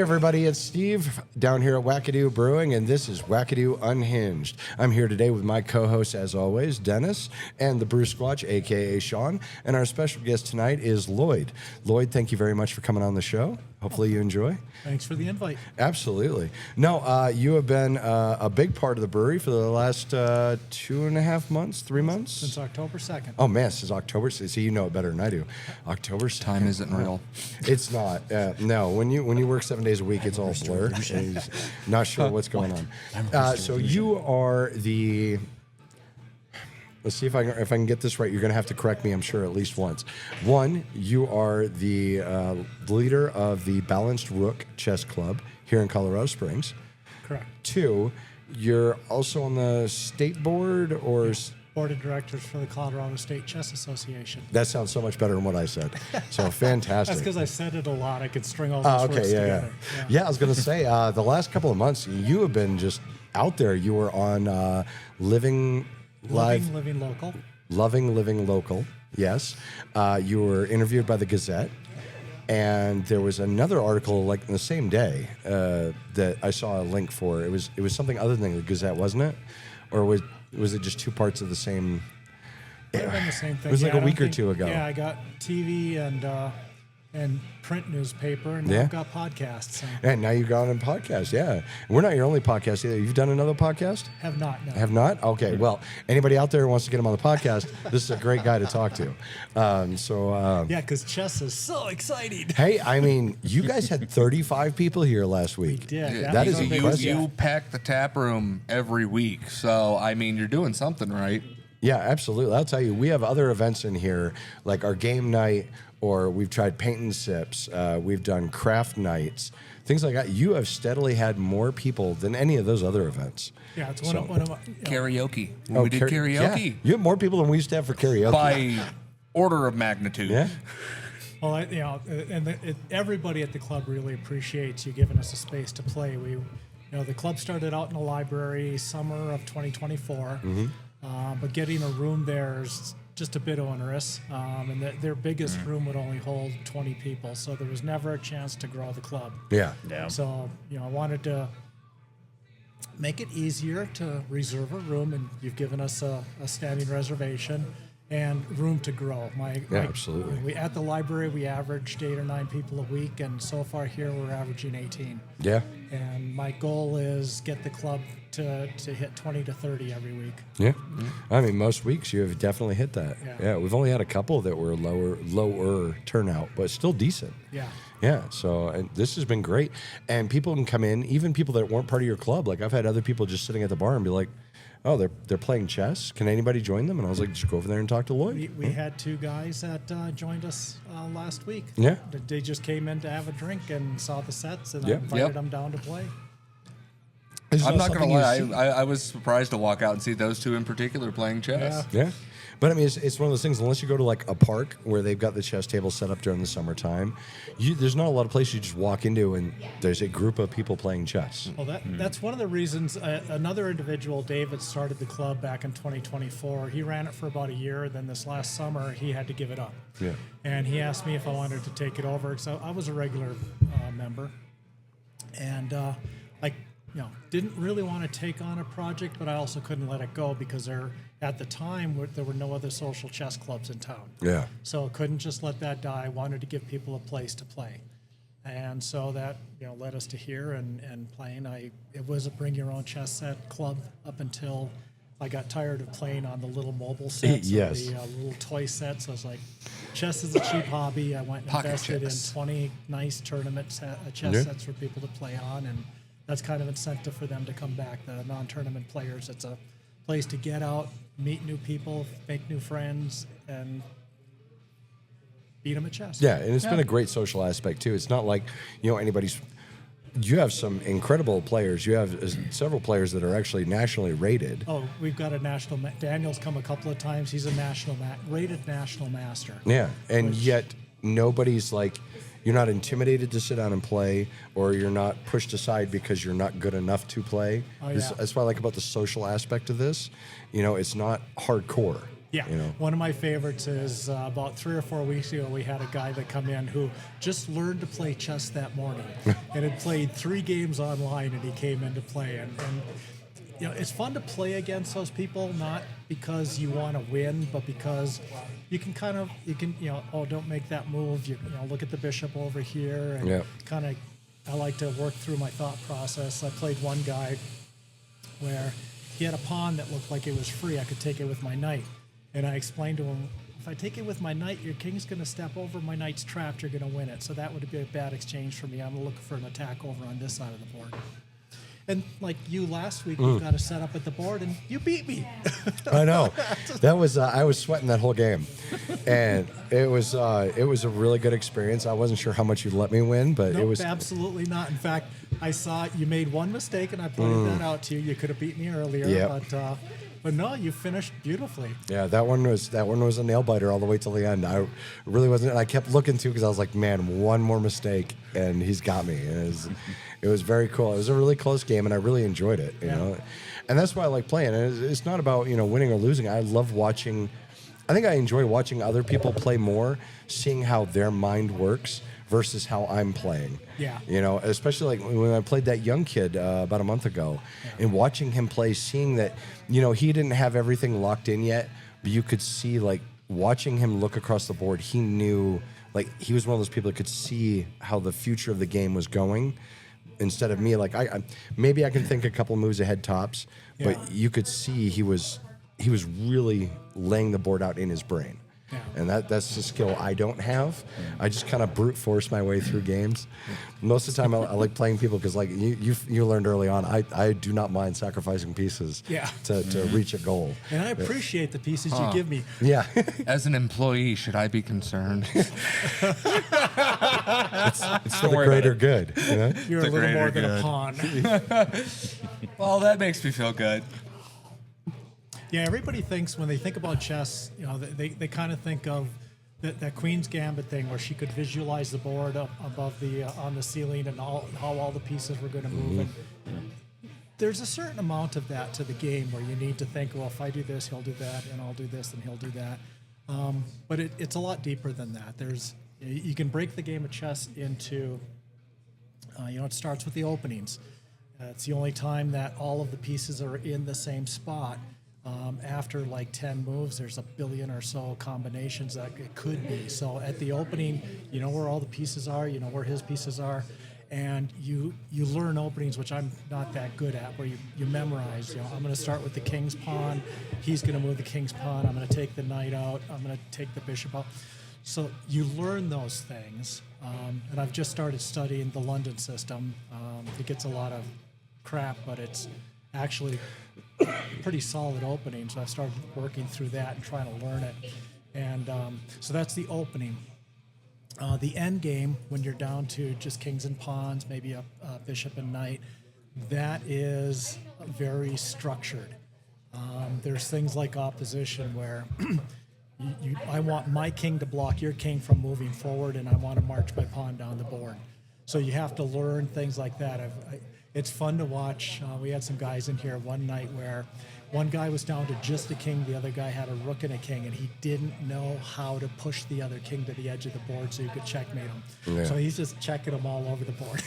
Everybody, it's Steve down here at Wackadoo Brewing, and this is Wackadoo Unhinged. I'm here today with my co-host, as always, Denis, and the Brew Squatch, a.k.a. Shaun, and our special guest tonight is Lloyd. Lloyd, thank you very much for coming on the show. Hopefully you enjoy. Thanks for the invite. Absolutely. No, you have been a big part of the brewery for the last 2.5 months, 3 months? Since October 2nd. Oh, man, since October. See, you know it better than I do. October 2nd. Time isn't real. It's not. No, when you work 7 days a week, it's all blur. Not sure what's going on. So you are the... Let's see if I can get this right. You're going to have to correct me, I'm sure, at least once. One, you are the leader of the Balanced Rook Chess Club here in Colorado Springs. Correct. Two, you're also on the state board or... Board of Directors for the Colorado State Chess Association. That sounds so much better than what I said. So fantastic. That's because I said it a lot. I could string all those words together. Yeah, I was going to say, the last couple of months, you have been just out there. You were on Living Local. Living Local, yes. You were interviewed by the Gazette. And there was another article like the same day that I saw a link for. It was something other than the Gazette, wasn't it? Or was it just two parts of the same? It been the same thing. It was like a week or two ago. Yeah, I got TV and print newspaper, and now I've got podcasts. So. And now you've got a podcast, yeah. And we're not your only podcast either. You've done another podcast? Have not, no. Have not? Okay, well, anybody out there who wants to get him on the podcast, this is a great guy to talk to. Yeah, because chess is so exciting. Hey, I mean, you guys had 35 people here last week. We did. Yeah. That is impressive. You pack the tap room every week, so, I mean, you're doing something right. Yeah, absolutely. I'll tell you, we have other events in here, like our game night, or we've tried paint and sips. We've done craft nights, things like that. You have steadily had more people than any of those other events. Yeah, it's one of my... Karaoke. We did karaoke. Yeah. You have more people than we used to have for karaoke. By order of magnitude. Yeah. Well, everybody at the club really appreciates you giving us a space to play. The club started out in the library summer of 2024, but getting a room there is just a bit onerous, and their biggest room would only hold 20 people, so there was never a chance to grow the club. Yeah. So, I wanted to make it easier to reserve a room, and you've given us a standing reservation and room to grow. Absolutely. At the library, we averaged 8 or 9 people a week, and so far here we're averaging 18. Yeah. And my goal is get the club to hit 20 to 30 every week. Yeah. I mean, most weeks you have definitely hit that. Yeah. We've only had a couple that were lower turnout, but still decent. Yeah. Yeah, so this has been great. And people can come in, even people that weren't part of your club. Like, I've had other people just sitting at the bar and be like, oh, they're playing chess. Can anybody join them? And I was like, just go over there and talk to Lloyd. We had 2 guys that joined us last week. Yeah. They just came in to have a drink and saw the sets, and I invited them down to play. I'm not going to lie. I was surprised to walk out and see those 2 in particular playing chess. Yeah. But I mean, it's one of those things, unless you go to like a park where they've got the chess table set up during the summertime, there's not a lot of places you just walk into and there's a group of people playing chess. Well, that's one of the reasons. Another individual, David, started the club back in 2024. He ran it for about a year. Then this last summer, he had to give it up. Yeah. And he asked me if I wanted to take it over. So I was a regular member. And didn't really want to take on a project, but I also couldn't let it go because at the time there were no other social chess clubs in town. Yeah. So I couldn't just let that die. I wanted to give people a place to play. And so that led us to here and playing. It was a bring your own chess set club up until I got tired of playing on the little mobile sets, yes, the little toy sets. I was like, chess is a cheap hobby. I went and invested in 20 nice tournament chess sets for people to play on, and that's kind of incentive for them to come back. The non-tournament players, it's a place to get out, meet new people, make new friends, and beat them at chess. Yeah, and it's been a great social aspect too. It's not like anybody's. You have some incredible players. You have several players that are actually nationally rated. Oh, we've got a national. Daniel's come a couple of times. He's a rated national master. Yeah, and yet nobody's like. You're not intimidated to sit down and play, or you're not pushed aside because you're not good enough to play. Oh, yeah. That's what I like about the social aspect of this. It's not hardcore. Yeah, one of my favorites is about 3 or 4 weeks ago, we had a guy that come in who just learned to play chess that morning and had played 3 games online, and he came in to play. And it's fun to play against those people, not because you want to win, but because you can don't make that move. Look at the bishop over here, and kind of, I like to work through my thought process. I played one guy where he had a pawn that looked like it was free. I could take it with my knight. And I explained to him, if I take it with my knight, your king's going to step over, my knight's trapped, you're going to win it. So that would be a bad exchange for me. I'm looking for an attack over on this side of the board. And like you last week, you got a set up at the board, and you beat me. I know. That was I was sweating that whole game, and it was a really good experience. I wasn't sure how much you'd let me win, but it was absolutely not. In fact, I saw you made one mistake, and I pointed that out to you. You could have beat me earlier, but no, you finished beautifully. Yeah, that one was a nail biter all the way till the end. I really wasn't, and I kept looking too because I was like, man, one more mistake, and he's got me. And it was very cool. It was a really close game, and I really enjoyed it. You know, and that's why I like playing. And it's not about winning or losing. I love watching. I think I enjoy watching other people play more, seeing how their mind works versus how I'm playing. Yeah. Especially like when I played that young kid about a month ago, and watching him play, seeing that, he didn't have everything locked in yet, but you could see, like, watching him look across the board, he knew, like, he was one of those people that could see how the future of the game was going, instead of me. Like, I maybe I can think a couple moves ahead tops, but you could see he was really laying the board out in his brain. Yeah. And that's a skill I don't have. I just kind of brute force my way through games. Most of the time, I like playing people because, like you learned early on, I do not mind sacrificing pieces to reach a goal. And I appreciate the pieces you give me. Yeah. As an employee, should I be concerned? It's for the greater good. You're a little more than a pawn. Well, that makes me feel good. Yeah, everybody thinks when they think about chess, they kind of think of that Queen's Gambit thing where she could visualize the board up above on the ceiling and how all the pieces were going to move. And there's a certain amount of that to the game where you need to think, well, if I do this, he'll do that, and I'll do this, and he'll do that. But it's a lot deeper than that. You can break the game of chess into, it starts with the openings. It's the only time that all of the pieces are in the same spot. After like 10 moves, there's a billion or so combinations that it could be. So at the opening, you know where all the pieces are, you know where his pieces are, and you learn openings, which I'm not that good at, where you memorize. I'm going to start with the king's pawn. He's going to move the king's pawn. I'm going to take the knight out. I'm going to take the bishop out. So you learn those things. And I've just started studying the London system. It gets a lot of crap, but it's actually pretty solid opening. So I've started working through that and trying to learn it. And so that's the opening. The end game, when you're down to just kings and pawns, maybe a bishop and knight, that is very structured. There's things like opposition where I want my king to block your king from moving forward, and I want to march my pawn down the board. So you have to learn things like that. It's fun to watch. We had some guys in here one night where one guy was down to just a king, the other guy had a rook and a king, and he didn't know how to push the other king to the edge of the board so you could checkmate him. Yeah. So he's just checking them all over the board.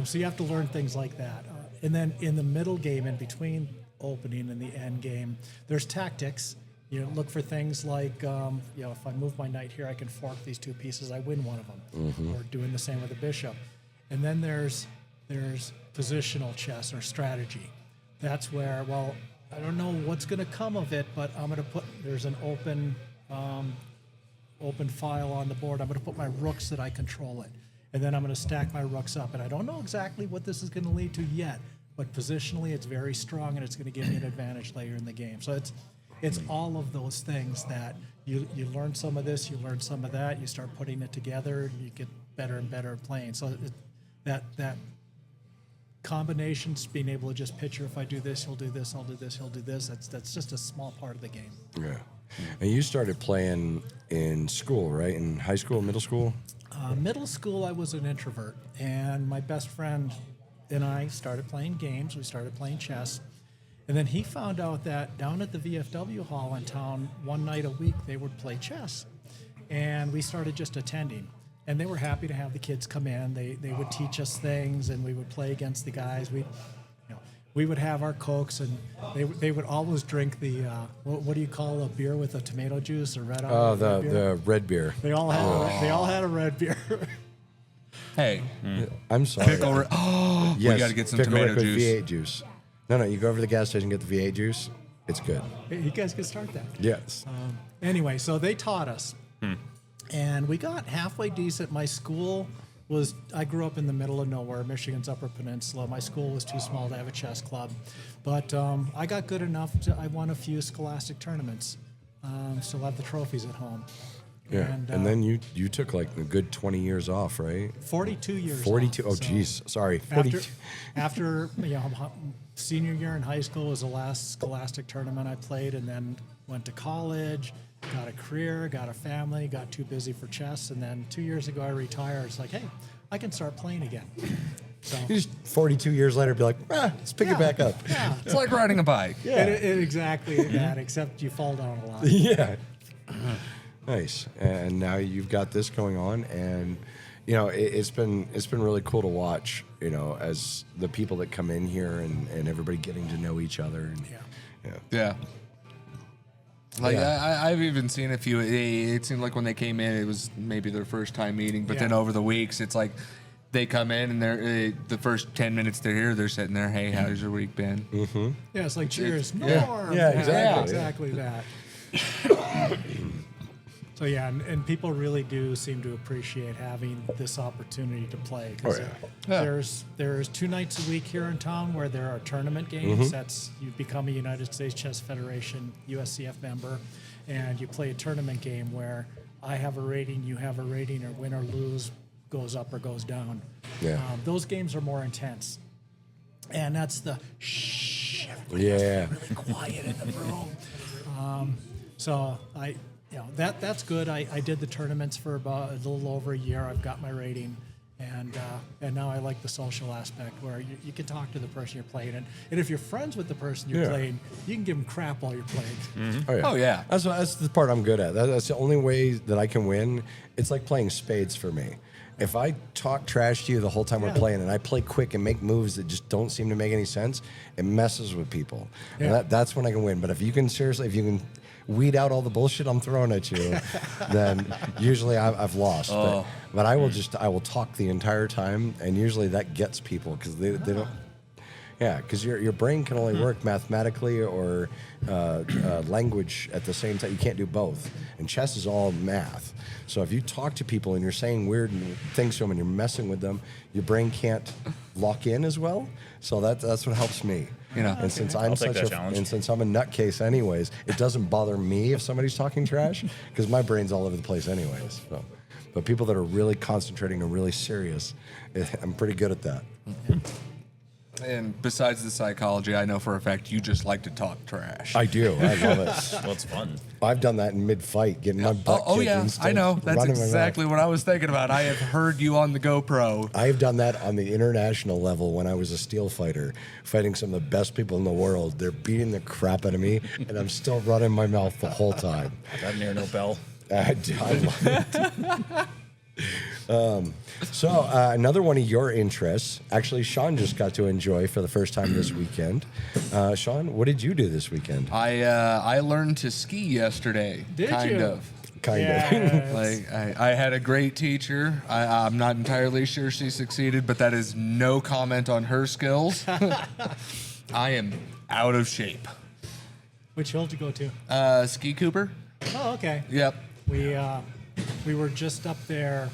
So you have to learn things like that. And then in the middle game, in between opening and the end game, there's tactics. You look for things like, if I move my knight here, I can fork these two pieces, I win one of them. Mm-hmm. Or doing the same with the bishop. And then there's positional chess or strategy. That's where, I don't know what's going to come of it, but I'm going to there's an open file on the board. I'm going to put my rooks that I control it. And then I'm going to stack my rooks up. And I don't know exactly what this is going to lead to yet, but positionally it's very strong and it's going to give me an advantage later in the game. So it's all of those things that you learn some of this, you learn some of that, you start putting it together, you get better and better at playing. So that combinations, being able to just picture, if I do this, he'll do this, I'll do this, he'll do this, that's just a small part of the game. Yeah. And you started playing in school, right? In high school, middle school? Middle school, I was an introvert, and my best friend and I started playing games. We started playing chess, And then he found out that down at the VFW hall in town, one night a week, they would play chess. And we started just attending. And they were happy to have the kids come in. They would teach us things, and we would play against the guys. We would have our Cokes, and they would always drink the, what do you call a beer with a tomato juice or red? Oh, the red beer. They all had a red beer. Hey, I'm sorry. Oh, yes, we got to get some tomato juice. V8 juice. No, you go over to the gas station, get the V8 juice. It's good. You guys can start that. Yes. Anyway, so they taught us. And we got halfway decent. My school I grew up in the middle of nowhere, Michigan's Upper Peninsula. My school was too small to have a chess club. But I got good enough I won a few scholastic tournaments. Still have the trophies at home. Yeah. And then you took like a good 20 years off, right? 42 years 42. off, Oh, geez. Sorry. 42. After senior year in high school was the last scholastic tournament I played, and then went to college, got a career, got a family, got too busy for chess, and then 2 years ago I retired. It's like, hey, I can start playing again. So You just 42 years later be like, let's pick it back up. Yeah, It's like riding a bike. yeah. Exactly that, except you fall down a lot. Yeah. Nice. And now you've got this going on, and it's been really cool to watch, as the people that come in here and everybody getting to know each other. And, Yeah. Like I've even seen a few. It seemed like when they came in, it was maybe their first time meeting. But then over the weeks, it's like they come in and they're the first 10 minutes they're here, they're sitting there. Hey, how's your week been? Mm-hmm. Yeah, it's like cheers. Yeah, Exactly that. So and people really do seem to appreciate having this opportunity to play. There's 2 nights a week here in town where there are tournament games. You've become a United States Chess Federation USCF member, and you play a tournament game where I have a rating, you have a rating, or win or lose goes up or goes down. Yeah. Those games are more intense, and that's the shh. Yeah. Really quiet in the room. So that's good. I did the tournaments for about a little over a year. I've got my rating, and now I like the social aspect where you can talk to the person you're playing, and if you're friends with the person you're playing, you can give them crap while you're playing. Mm-hmm. Oh yeah. That's the part I'm good at. That's the only way that I can win. It's like playing spades for me. If I talk trash to you the whole time we're playing, and I play quick and make moves that just don't seem to make any sense, it messes with people. Yeah. And that's when I can win. But if you can weed out all the bullshit I'm throwing at you, then usually I've lost. Oh. But I will talk the entire time, and usually that gets people because they don't. Yeah, because your brain can only work mathematically or language at the same time. You can't do both. And chess is all math. So if you talk to people and you're saying weird things to them and you're messing with them, your brain can't lock in as well. So that's what helps me. And since I'm since I'm a nutcase anyways, it doesn't bother me if somebody's talking trash because my brain's all over the place anyways. So, but people that are really concentrating and really serious, I'm pretty good at that. And besides the psychology, I know for a fact you just like to talk trash. I do. I love it. Well, it's fun. I've done that in mid-fight, getting my butt kicked. Oh yeah, I know. That's exactly what I was thinking about. I have heard you on the GoPro. I've done that on the international level when I was a steel fighter, fighting some of the best people in the world. They're beating the crap out of me, and I'm still running my mouth the whole time. That near no bell. I love it. So another one of your interests, actually, Shaun just got to enjoy for the first time this weekend. Shaun, what did you do this weekend? I learned to ski yesterday. Did kind you? of. Yes. Like I had a great teacher. I'm not entirely sure she succeeded, but that is no comment on her skills. I am out of shape. Which hill did you go to? Ski Cooper. Oh, okay. Yep. We were just up there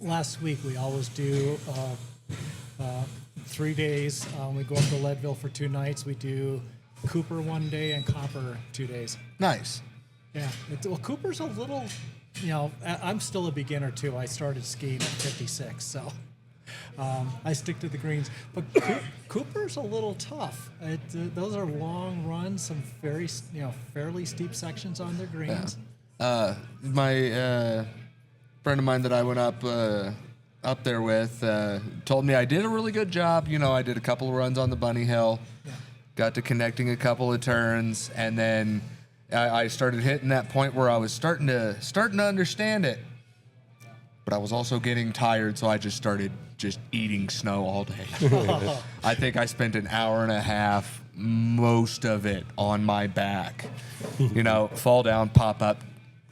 last week. We always do 3 days. We go up to Leadville for 2 nights. We do Cooper 1 day and Copper 2 days. Nice. Yeah. Cooper's a little, I'm still a beginner too. I started skiing at 56, so I stick to the greens. But Cooper's a little tough. Those are long runs, some very, fairly steep sections on their greens. Yeah. My friend of mine that I went up there with told me I did a really good job. I did a couple of runs on the bunny hill. Yeah. got to connecting a couple of turns, and then I started hitting that point where I was starting to understand it. But I was also getting tired, so I just started eating snow all day. I think I spent an hour and a half, most of it on my back. Fall down, pop up,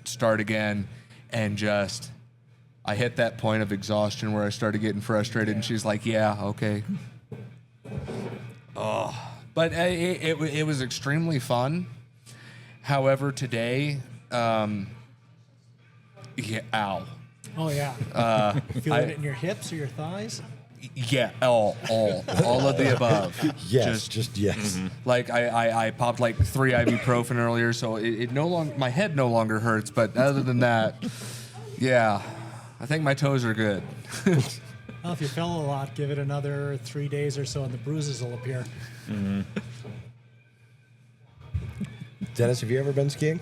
start again, and I hit that point of exhaustion where I started getting frustrated, and she's like, yeah, okay. Oh, but it was extremely fun. However, today, ow. Oh, yeah. Feeling it in your hips or your thighs? Yeah, all of the above. Yes, just yes. Mm-hmm. Like I popped like 3 ibuprofen earlier, so it no longer, my head no longer hurts. But other than that, yeah, I think my toes are good. Well, if you fell a lot, give it another 3 days or so, and the bruises will appear. Mm-hmm. Dennis, have you ever been skiing?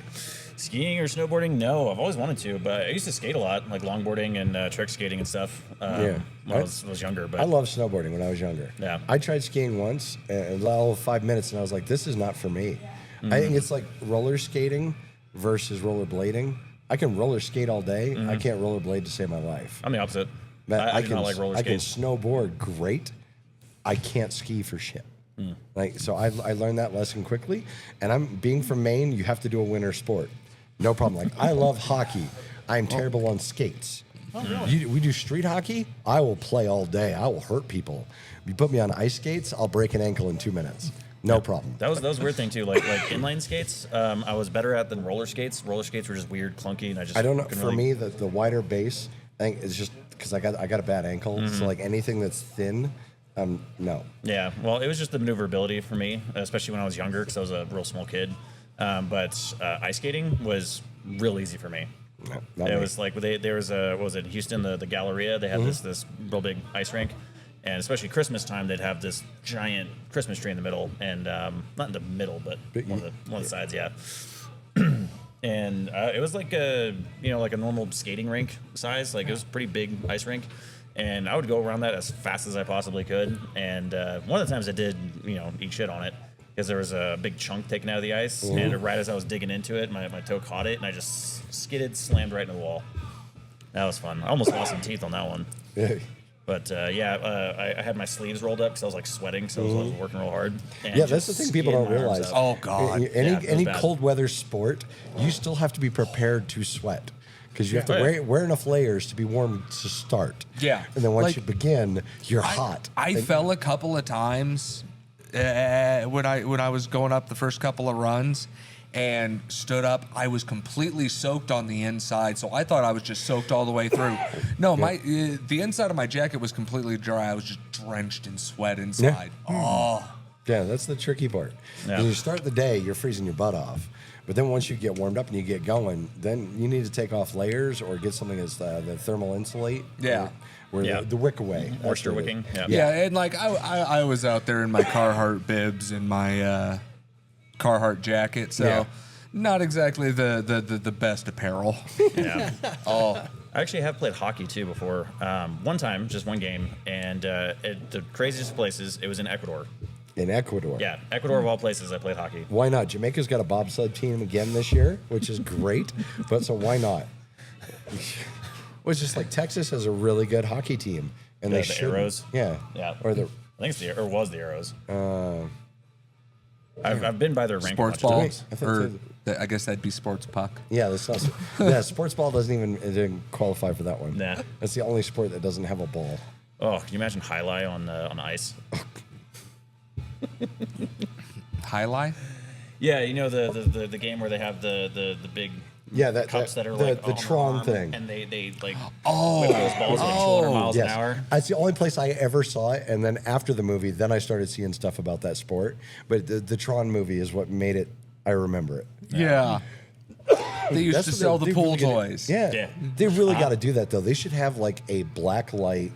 Skiing or snowboarding? No, I've always wanted to, but I used to skate a lot, like longboarding and trick skating and stuff when I was younger. But I loved snowboarding when I was younger. Yeah. I tried skiing once, all 5 minutes, and I was like, this is not for me. I think it's like roller skating versus rollerblading. I can roller skate all day. I can't rollerblade to save my life. I'm the opposite. I do not like roller I can skates. snowboard great. I can't ski for shit. So I learned that lesson quickly. And being from Maine, you have to do a winter sport. No problem. Like, I love hockey. I'm terrible on skates. Oh, really? We do street hockey. I will play all day. I will hurt people. If you put me on ice skates, I'll break an ankle in 2 minutes. No problem. That was a weird thing too. Like inline skates, I was better at than roller skates. Roller skates were just weird, clunky, and I don't know. For me, the wider base, I think it's just because I got a bad ankle. So like anything that's thin, no. Yeah, well, it was just the maneuverability for me, especially when I was younger, because I was a real small kid. But ice skating was real easy for me. No, it was like there was what was it in Houston, the Galleria? They had this real big ice rink, and especially Christmas time, they'd have this giant Christmas tree in the middle, and not in the middle, but one of the sides, yeah. And it was like a normal skating rink size, like it was a pretty big ice rink. And I would go around that as fast as I possibly could. And one of the times I did, eat shit on it because there was a big chunk taken out of the ice. And right as I was digging into it, my toe caught it, and I just slammed right into the wall. That was fun. I almost lost some teeth on that one. But I had my sleeves rolled up because I was like sweating, so I was working real hard. And that's the thing people don't realize. Oh God! Any cold weather sport, you still have to be prepared to sweat. Because you have to wear enough layers to be warm to start. Yeah. And then once you begin, you're hot. I fell a couple of times when I was going up the first couple of runs and stood up. I was completely soaked on the inside, so I thought I was just soaked all the way through. No, the inside of my jacket was completely dry. I was just drenched in sweat inside. Yeah. Oh. Yeah, that's the tricky part. Yeah. When you start the day, you're freezing your butt off. But then once you get warmed up and you get going, then you need to take off layers or get something that's the thermal insulate. Yeah. The wick away. Moisture wicking. Yeah, and like I was out there in my Carhartt bibs and my Carhartt jacket, so not exactly the best apparel. Yeah. I actually have played hockey too before. One time, just one game, and the craziest places, it was in Ecuador. In Ecuador. Yeah, Ecuador of all places, I played hockey. Why not? Jamaica's got a bobsled team again this year, which is great. But so why not? Well, it's just like Texas has a really good hockey team, and they should. The Arrows. Yeah. Or I think it's was the Arrows. I've been by their rink. Sports ball, I guess that'd be sports puck. Yeah, that's not. Sports ball it didn't qualify for that one. Nah. That's the only sport that doesn't have a ball. Oh, can you imagine highlight on ice? Highlight? Yeah, the game where they have the big cups that are like the Tron thing, and they like whip those balls like 200 miles an hour. That's the only place I ever saw it, and then after the movie, then I started seeing stuff about that sport. But the Tron movie is what made it. I remember it. Yeah. They used to sell the pool toys. Yeah. They really got to do that though. They should have like a black light,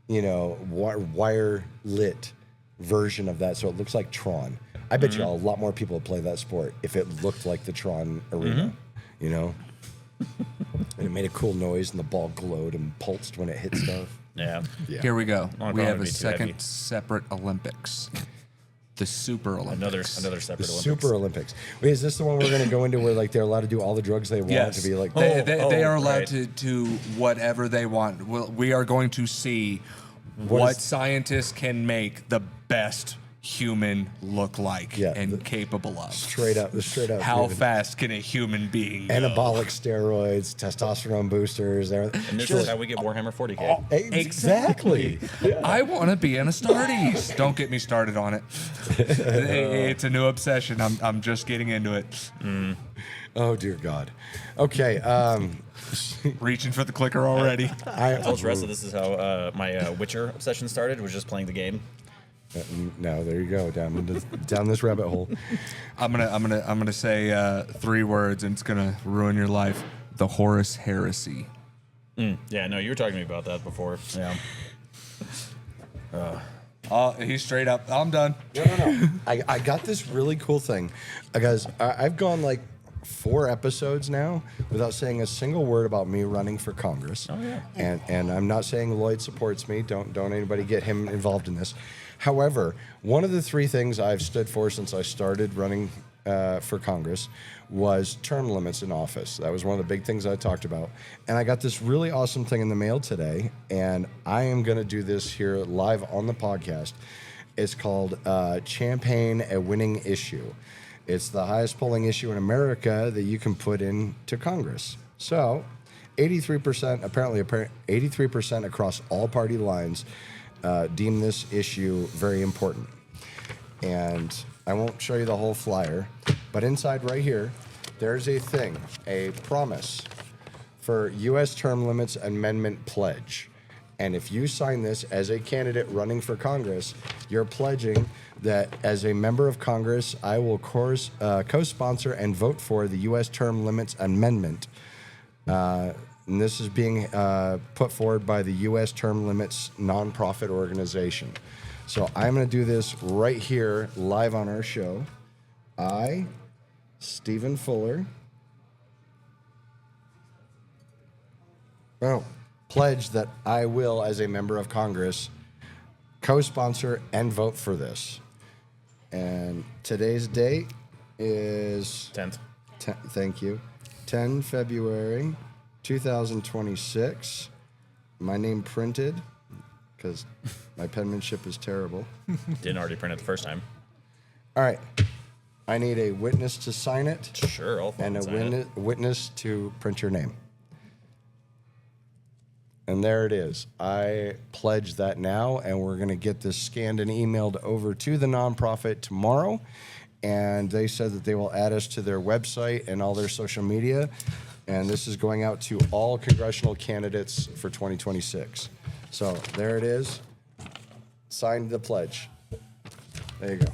wire lit version of that, so it looks like Tron. I bet you a lot more people would play that sport if it looked like the Tron arena, and it made a cool noise and the ball glowed and pulsed when it hit stuff. Yeah. Here we go. We have a be too second heavy. separate Olympics. The Super Olympics. Another separate The Olympics. Super Olympics. Wait, is this the one we're going to go into where like they're allowed to do all the drugs they want Yes. to be like? They are allowed right. to do whatever they want. We are going to see what scientists can make the best human look like and capable of. Straight up. How dude. fast can a human being go? Anabolic steroids, testosterone boosters. And this is how we get Warhammer 40K. Exactly. I want to be in a Astartes. Don't get me started on it. It's a new obsession. I'm just getting into it. Oh dear God. Okay. Reaching for the clicker already. I told Teresa this is how my Witcher obsession started, was just playing the game. No, there you go. Down this rabbit hole. I'm gonna say 3 words, and it's gonna ruin your life. The Horus Heresy. Yeah, no, you were talking to me about that before. Yeah. He's straight up. I'm done. No. I got this really cool thing, guys. I've gone like 4 episodes now without saying a single word about me running for Congress. Oh yeah. And I'm not saying Lloyd supports me. Don't anybody get him involved in this. However, one of the 3 things I've stood for since I started running for Congress was term limits in office. That was one of the big things I talked about. And I got this really awesome thing in the mail today, and I am going to do this here live on the podcast. It's called Champagne a Winning Issue. It's the highest polling issue in America that you can put into Congress. So 83%, apparently 83% across all party lines deem this issue very important. And I won't show you the whole flyer, but inside right here, there's a thing, a promise for U.S. Term Limits Amendment Pledge. And if you sign this as a candidate running for Congress, you're pledging that as a member of Congress, I will co-sponsor and vote for the U.S. Term Limits Amendment. And this is being put forward by the U.S. Term Limits nonprofit organization. So I'm going to do this right here, live on our show. I, Stephen Fuller, pledge that I will, as a member of Congress, co-sponsor and vote for this. And today's date is 10th. Thank you. 10 February 2026. My name printed because my penmanship is terrible. Didn't already print it the first time. All right. I need a witness to sign it. Sure, I'll And sign it. witness to print your name. And there it is. I pledge that now, and we're going to get this scanned and emailed over to the nonprofit tomorrow. And they said that they will add us to their website and all their social media. And this is going out to all congressional candidates for 2026. So there it is. Signed the pledge. There you go.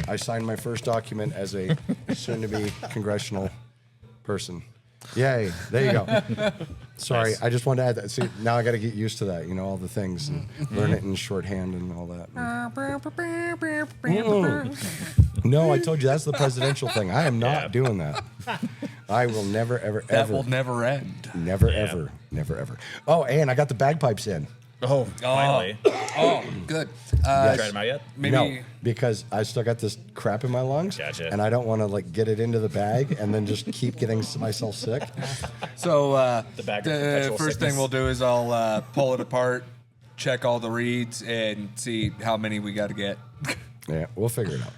I signed my first document as a soon-to-be congressional person. Yay. There you go. Sorry, Nice. I just wanted to add that. See, now I got to get used to that, all the things, and learn it in shorthand and all that. No, I told you that's the presidential thing. I am not doing that. I will never, ever, That ever. will never end. Never, Yeah. ever, never, ever. Oh, and I got the bagpipes in. Oh, finally. Oh, good. Tried them out yet? Maybe No, because I still got this crap in my lungs. Gotcha. And I don't want to get it into the bag and then just keep getting myself sick. so. The bag of perpetual First sickness. thing we'll do is I'll pull it apart, check all the reads, and see how many we got to get. Yeah, we'll figure it out.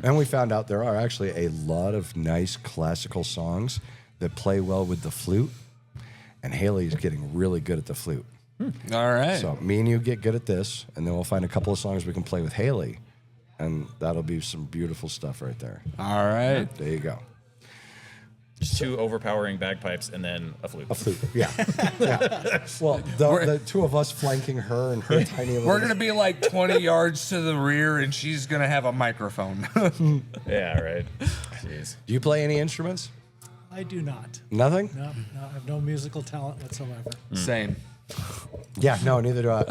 And we found out there are actually a lot of nice classical songs that play well with the flute. And Haley's getting really good at the flute. All right. So me and you get good at this, and then we'll find a couple of songs we can play with Haley. And that'll be some beautiful stuff right there. All right. There you go. Just 2 overpowering bagpipes and then a flute. A flute, yeah. Yeah. Well, the 2 of us flanking her and her tiny little... We're going to be like 20 yards to the rear, and she's going to have a microphone. Yeah, right. Jeez. Do you play any instruments? I do not. Nothing? No, I have no musical talent whatsoever. Same. Yeah, no, neither do I.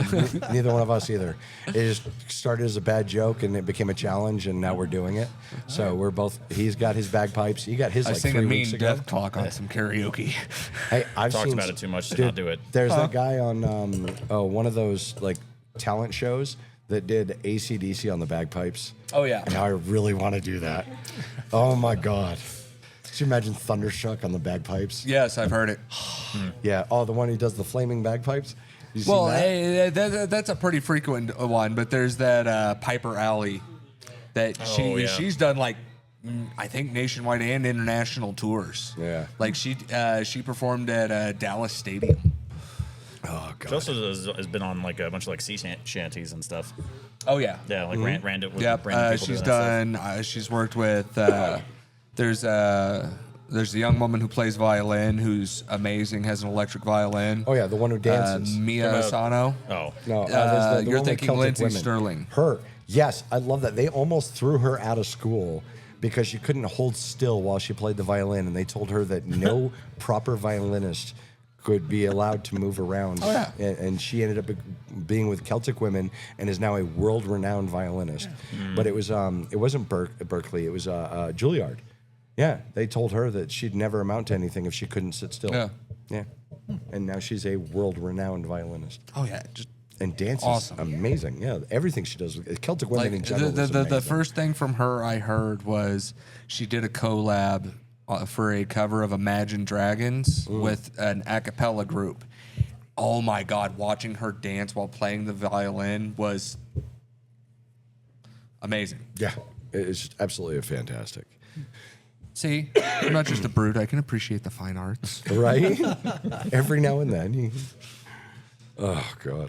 Neither one of us either. It just started as a bad joke, and it became a challenge, and now we're doing it. So we're both. He's got his bagpipes. He got his I like sing 3 a weeks mean ago. death clock on some karaoke. Hey, I've Talked seen about it too much to not do it. There's that guy on one of those talent shows that did AC/DC on the bagpipes. Oh, yeah. And now I really want to do that. Oh my God. Could you imagine Thunderstruck on the bagpipes? Yes, I've heard it. Yeah. Oh, the one who does the flaming bagpipes? You seen Well, that? hey, that's a pretty frequent one, but there's that Piper Alley that she's done like I think nationwide and international tours. Yeah. Like she performed at Dallas Stadium. Oh God. She also has been on like a bunch of like sea shanties and stuff. Oh yeah. Yeah, like random. Yep. Random She's people doing that done. She's worked with. There's a young woman who plays violin who's amazing. Has an electric violin. Oh yeah, the one who dances. Mia Asano. stuff. Oh, No, you're there's the one with thinking Celtic Lindsay women. Sterling. Her. Yes, I love that. They almost threw her out of school because she couldn't hold still while she played the violin, and they told her that no proper violinist could be allowed to move around. Oh, yeah. And she ended up being with Celtic women and is now a world-renowned violinist. But it wasn't Berkeley. It was Juilliard. Yeah, they told her that she'd never amount to anything if she couldn't sit still. Yeah. Yeah. And now she's a world-renowned violinist. Oh yeah. Just And dances Awesome. amazing. Yeah, everything she does. Celtic women in like general. is the amazing. first thing from her I heard was she did a collab for a cover of Imagine Dragons with an a cappella group. Oh my God, watching her dance while playing the violin was amazing. Yeah, it's absolutely fantastic. See, I'm not just a brute. I can appreciate the fine arts. Right? Every now and then. Oh, God.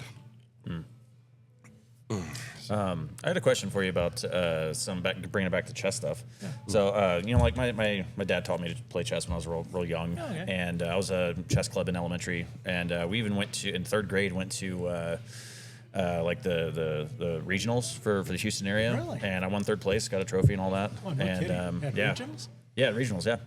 I had a question for you about bringing it back to chess stuff. Yeah. So, like my dad taught me to play chess when I was real young, and I was a chess club in elementary, and we even went to in third grade like the regionals for the Houston area, and I won third place, got a trophy and all that. Oh, no and kidding. At regionals? Yeah, regionals. Yeah,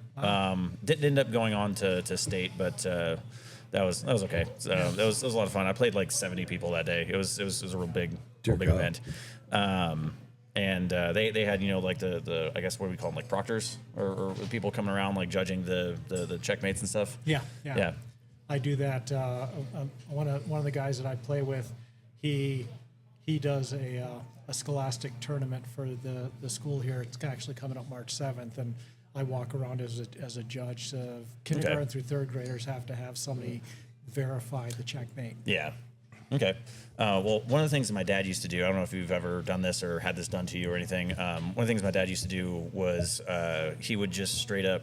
didn't end up going on to state, but that was okay. So that was a lot of fun. I played like 70 people that day. It was a real big event. And they had like the I guess what do we call them, like proctors or people coming around like judging the checkmates and stuff. Yeah. Yeah. I do that. One of the guys that I play with, he does a scholastic tournament for the school here. It's actually coming up March 7th, and I walk around as a judge. Kindergarten through third graders have to have somebody verify the checkmate. Yeah. Okay. Well, one of the things that my dad used to do, I don't know if you've ever done this or had this done to you or anything. One of the things my dad used to do was he would just straight up,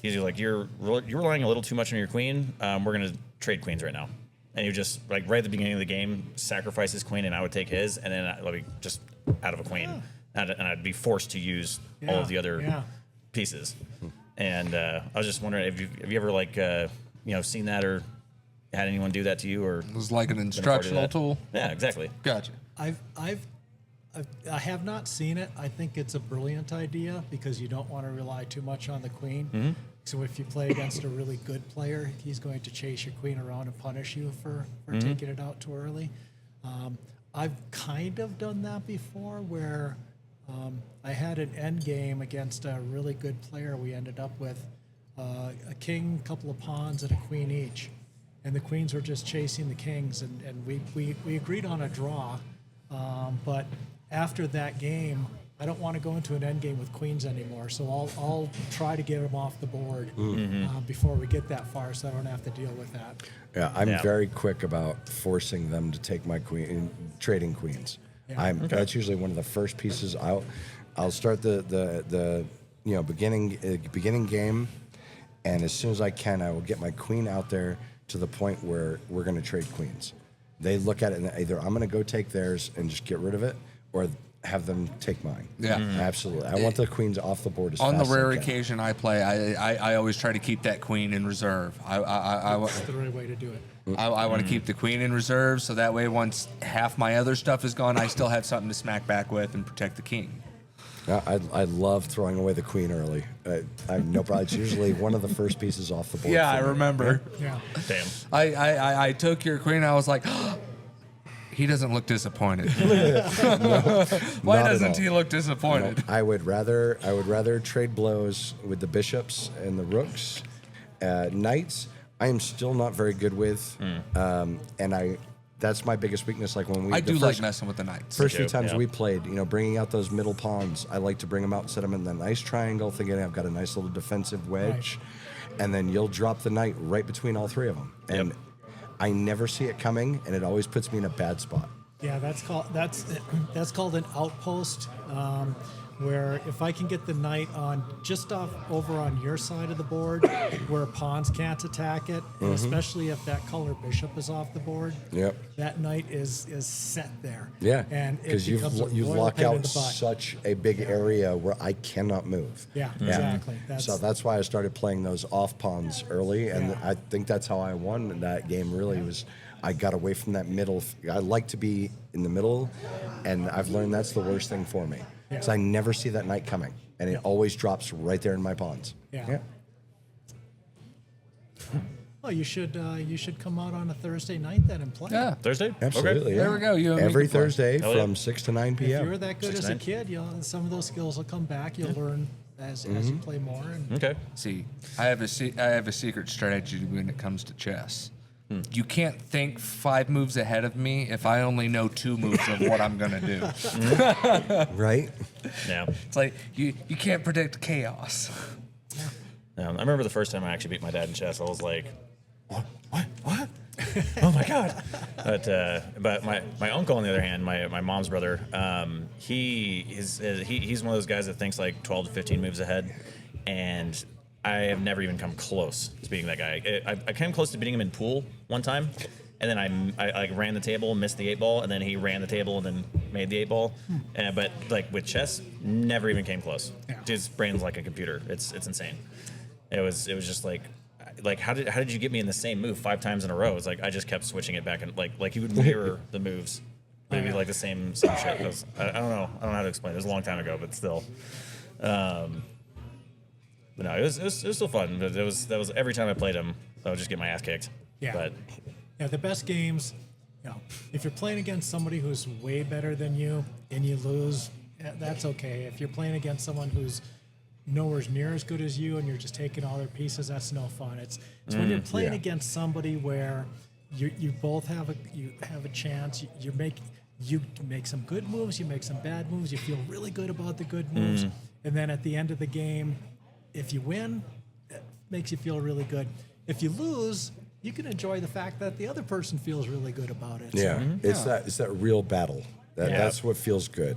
he's like, you're relying a little too much on your queen. We're going to trade queens right now. And he would just, like, right at the beginning of the game, sacrifice his queen, and I would take his, and then I'd be just out of a queen. And I'd be forced to use all of the other pieces. And I was just wondering, have you ever, like, seen that or had anyone do that to you? Or It was like an instructional tool. Yeah, exactly. Gotcha. I have not seen it. I think it's a brilliant idea because you don't want to rely too much on the queen. Mm-hmm. So if you play against a really good player, he's going to chase your queen around and punish you for taking it out too early. I've kind of done that before where I had an end game against a really good player. We ended up with a king, a couple of pawns, and a queen each. And the queens were just chasing the kings, and we agreed on a draw. But after that game, I don't want to go into an end game with queens anymore. So I'll try to get them off the board before we get that far, so I don't have to deal with that. Yeah, I'm very quick about forcing them to take my queen, trading queens. Yeah. That's usually one of the first pieces. I'll start the beginning game, and as soon as I can, I will get my queen out there to the point where we're going to trade queens. They look at it and either I'm going to go take theirs and just get rid of it, or have them take mine. Yeah. Absolutely. I want the queens off the board as On fast the rare as I can. occasion I play, I always try to keep that queen in reserve. That's the right way to do it. I want to keep the queen in reserve, so that way once half my other stuff is gone, I still have something to smack back with and protect the king. I love throwing away the queen early. I have no problem. It's usually one of the first pieces off the board. Yeah, for I me. remember. Yeah. Damn. I took your queen. I was like, he doesn't look disappointed. Why not at doesn't all. he look disappointed? I would rather trade blows with the bishops and the rooks. Knights, I am still not very good with, and that's my biggest weakness. Like when we, I do like messing with the knights. First few times yeah. we played, bringing out those middle pawns, I like to bring them out and set them in the nice triangle, thinking I've got a nice little defensive wedge, and then you'll drop the knight right between all three of them, and I never see it coming, and it always puts me in a bad spot. Yeah, that's called an outpost. Where if I can get the knight on just over on your side of the board, where pawns can't attack it, and especially if that color bishop is off the board, that knight is set there. Yeah, and because you lock out such a big area where I cannot move. Yeah, exactly. So that's why I started playing those off pawns early, and I think that's how I won that game. Really, was I got away from that middle. I like to be in the middle, and I've learned that's the worst thing for me. Because I never see that knight coming, and it always drops right there in my pawns. Yeah. Well, you should come out on a Thursday night then and play. Yeah. Thursday? Absolutely. Okay. Yeah. There we go. You Every Thursday from 6 to 9 If p.m. you were that good 6 as to a 9. kid, some of those skills will come back. You'll learn as you play more. And Okay. See, I have a secret strategy when it comes to chess. You can't think 5 moves ahead of me if I only know 2 moves of what I'm gonna do. Right? Yeah. It's like you can't predict chaos. I remember the first time I actually beat my dad in chess. I was like, what? Oh my god! But my uncle, on the other hand, my mom's brother, he's one of those guys that thinks like 12 to 15 moves ahead, and I have never even come close to beating that guy. I came close to beating him in pool one time, and then I like ran the table, missed the 8-ball, and then he ran the table and then made the 8-ball. But like with chess, never even came close. Yeah. Dude's brain's like a computer. It's insane. It was just like how did you get me in the same move 5 times in a row? It's like I just kept switching it back and like he would mirror the moves, maybe like the same shit. I don't know how to explain. It was a long time ago, but still. But no, it was still fun. But that was every time I played him, I would just get my ass kicked. Yeah. But yeah, the best games, if you're playing against somebody who's way better than you and you lose, that's okay. If you're playing against someone who's nowhere near as good as you and you're just taking all their pieces, that's no fun. It's when you're playing against somebody where you both have a chance. You make some good moves, you make some bad moves. You feel really good about the good moves, and then at the end of the game, if you win, it makes you feel really good. If you lose, you can enjoy the fact that the other person feels really good about it. Yeah, it's that real battle. That's what feels good.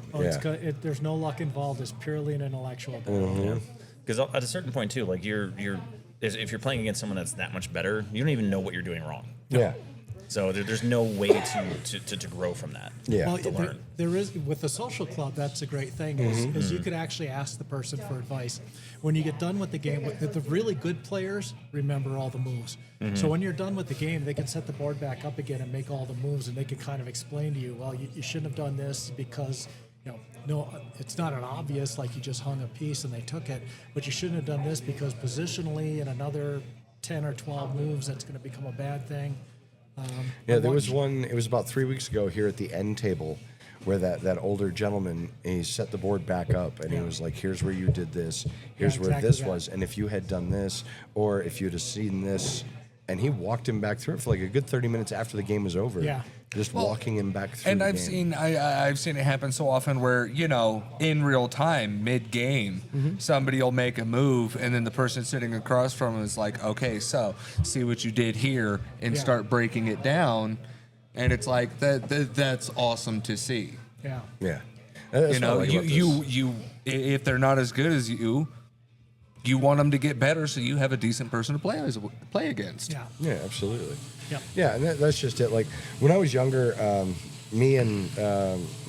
There's no luck involved. It's purely an intellectual battle. because at a certain point too, like if you're playing against someone that's that much better, you don't even know what you're doing wrong. Yeah. So there's no way to grow from that. Yeah. Well, to learn. there is with the social club. That's a great thing is you could actually ask the person for advice when you get done with the game. The really good players remember all the moves. So when you're done with the game, they can set the board back up again and make all the moves, and they can kind of explain to you, well, you shouldn't have done this because no, it's not an obvious like you just hung a piece and they took it, but you shouldn't have done this because positionally in another 10 or 12 moves that's going to become a bad thing. There was one, it was about 3 weeks ago here at the end table where that older gentleman, he set the board back up and he was like, here's where you did this, here's where exactly this that. was, and if you had done this, or if you'd have seen this, and he walked him back through it for like a good 30 minutes after the game was over. Yeah. Just walking him back through And the I've game. seen it happen so often where, in real time, mid-game, somebody will make a move and then the person sitting across from him is like, okay, so see what you did here and start breaking it down. And it's like, that's awesome to see. Yeah. Yeah. That's what I like about this. If they're not as good as you want them to get better so you have a decent person to play against. Yeah. Yeah, absolutely. Yep. Yeah, and that's just it. Like when I was younger, me and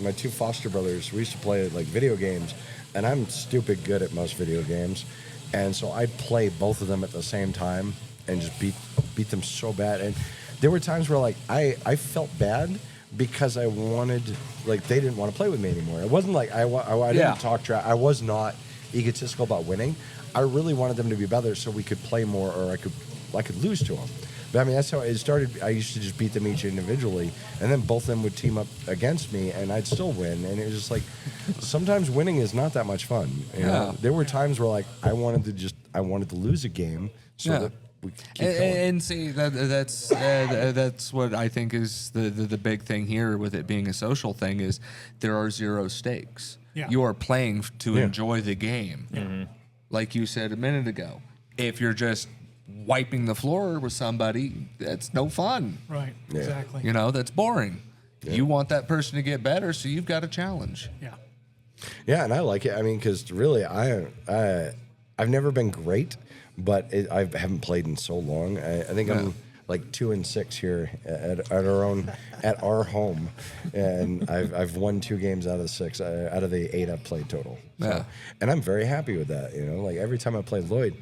my 2 foster brothers, we used to play like video games, and I'm stupid good at most video games, and so I'd play both of them at the same time and just beat them so bad. And there were times where like I felt bad because I wanted, like, they didn't want to play with me anymore. It wasn't like I didn't talk trash. I was not egotistical about winning. I really wanted them to be better so we could play more, or I could lose to them. But I mean, that's how it started. I used to just beat them each individually, and then both of them would team up against me, and I'd still win. And it was just like, sometimes winning is not that much fun. You know? There were times where like I wanted to lose a game so that we keep going. And see that's what I think is the big thing here with it being a social thing is there are zero stakes. Yeah. You are playing to enjoy the game. Mm-hmm. Like you said a minute ago, if you're just wiping the floor with somebody, that's no fun. Right. Yeah. Exactly. You know, that's boring. Yeah. You want that person to get better, so you've got a challenge. Yeah. Yeah, and I like it. I mean, because really, I've never been great, but I haven't played in so long. I think I'm like 2-6 here at our home, and I've won 2 games out of the 6 out of the 8 I've played total. So, Yeah. and I'm very happy with that. You know, like every time I play Lloyd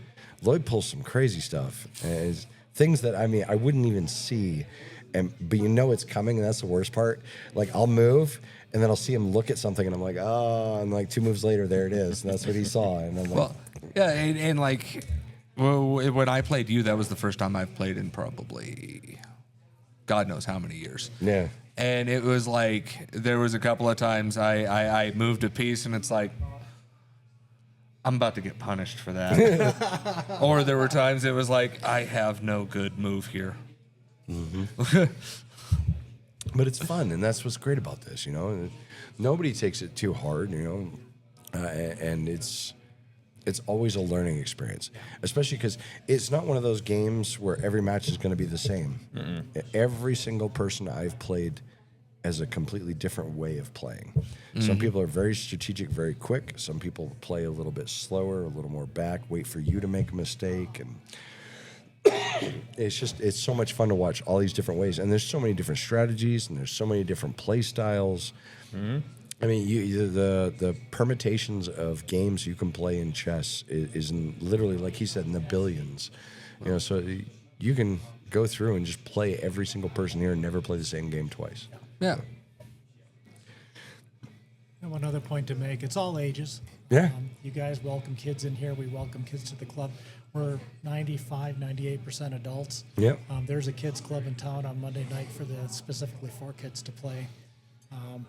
pulls some crazy stuff, and it's things that I wouldn't even see, but you know it's coming, and that's the worst part. Like I'll move. And then I'll see him look at something, and I'm like, oh, and like 2 moves later, there it is. And that's what he saw. And I'm like, Well, yeah, and like when I played you, that was the first time I've played in probably God knows how many years. yeah. And it was like there was a couple of times I moved a piece, and it's like I'm about to get punished for that. Or there were times it was like I have no good move here. Mm-hmm. But it's fun, and that's what's great about this, you know. Nobody takes it too hard, you know, and it's always a learning experience, especially because it's not one of those games where every match is going to be the same. Mm-mm. Every single person I've played has a completely different way of playing. Mm-hmm. Some people are very strategic, very quick. Some people play a little bit slower, a little more back, wait for you to make a mistake, and it's so much fun to watch all these different ways, and there's so many different strategies, and there's so many different play styles. Mm-hmm. I mean, the permutations of games you can play in chess is literally, like he said, in the billions. You know, so you can go through and just play every single person here and never play the same game twice. Yeah. And one other point to make, it's all ages. Yeah. You guys welcome kids in here. We welcome kids to the club. We're 98% adults. Yep. There's a kids club in town on Monday night specifically for kids to play.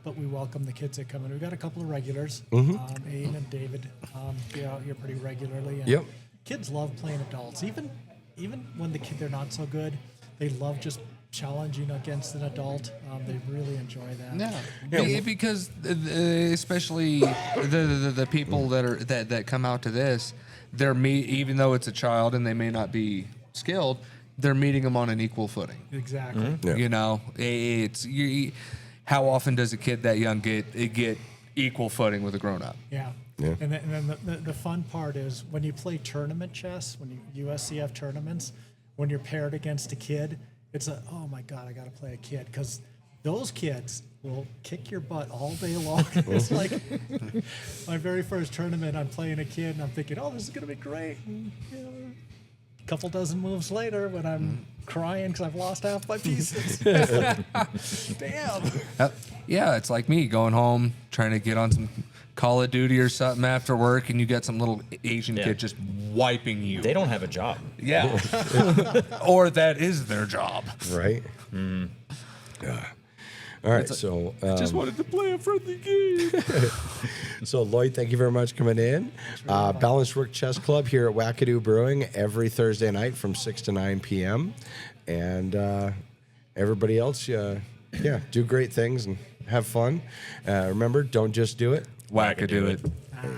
But we welcome the kids that come in. We've got a couple of regulars. Mm-hmm. Aiden and David get out here pretty regularly. And yep. Kids love playing adults. Even when they're not so good, they love just challenging against an adult. They really enjoy that. Yeah, because especially the people that come out to this, even though it's a child and they may not be skilled, they're meeting them on an equal footing. Exactly. Mm-hmm. Yeah. You know, how often does a kid that young get equal footing with a grown up? Yeah. Yeah. And then the fun part is when you play tournament chess, when you USCF tournaments, when you're paired against a kid, it's oh my God, I got to play a kid, because those kids will kick your butt all day long. It's like my very first tournament, I'm playing a kid, and I'm thinking, oh, this is going to be great. And, you know, a couple dozen moves later, when I'm crying because I've lost half my pieces. Damn. Yeah, it's like me going home, trying to get on some Call of Duty or something after work, and you get some little Asian kid just wiping you. They don't have a job. Yeah. Or that is their job. Right? Mm. Yeah. All right, so... I just wanted to play a friendly game. So, Lloyd, thank you very much for coming in. Balanced Rook Chess Club here at Wackadoo Brewing every Thursday night from 6 to 9 p.m. And everybody else, do great things and have fun. Remember, don't just do it. Wackadoo it.